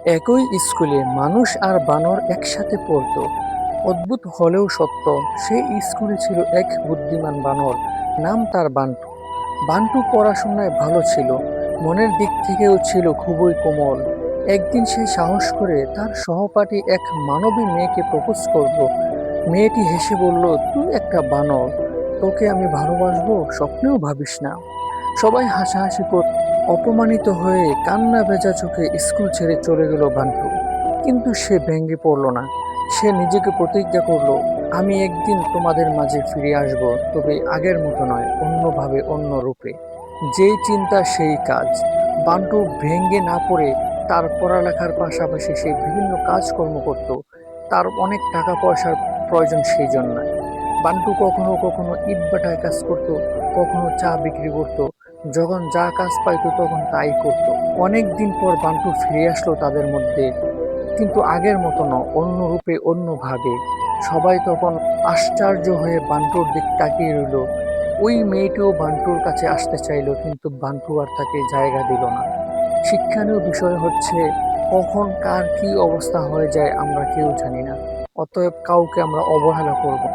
একই স্কুলে মানুষ আর বানর একসাথে পড়তো। অদ্ভুত হলেও সত্য, সেই স্কুলে ছিল এক বুদ্ধিমান বানর, নাম তার বান্টু। বান্টু পড়াশোনায় ভালো ছিল, মনের দিক থেকেও ছিল খুবই কোমল। একদিন সে সাহস করে তার সহপাঠী এক মানবী মেয়েকে প্রপোজ করলো। মেয়েটি হেসে বলল, তুই একটা বানর, তোকে আমি ভালোবাসবো স্বপ্নেও ভাবিস না। সবাই হাসাহাসি করত। অপমানিত হয়ে কান্না ভেজা চোখে স্কুল ছেড়ে চলে গেল বান্টু। কিন্তু সে ভেঙে পড়ল না। সে নিজেকে প্রতিজ্ঞা করলো, আমি একদিন তোমাদের মাঝে ফিরে আসব, তবে আগের মতো নয়, অন্যভাবে, অন্য রূপে। যেই চিন্তা সেই কাজ। বান্টু ভেঙে না পড়ে তার পড়ালেখার পাশাপাশি সে বিভিন্ন কাজকর্ম করত। তার অনেক টাকা পয়সার প্রয়োজন সেই জন্য। বান্টু কখনো কখনো ইটভাটায় কাজ করত, কখনো চা বিক্রি করত। যখন যা কাজ পাইতো তখন তাই করত। অনেক দিন পর বান্টু ফিরে আসলো তাদের মধ্যে, কিন্তু আগের মতো না, অন্য রূপে, অন্যভাবে। সবাই তখন আশ্চর্য হয়ে বান্টুর দিক তাকিয়ে রইল। ওই মেয়েটিও বান্টুর কাছে আসতে চাইলো, কিন্তু বান্টু আর তাকে জায়গা দিল না। শিক্ষণীয় বিষয় হচ্ছে, কখন কার কি অবস্থা হয়ে যায় আমরা কেউ জানি না। অতএব কাউকে আমরা অবহেলা করব না।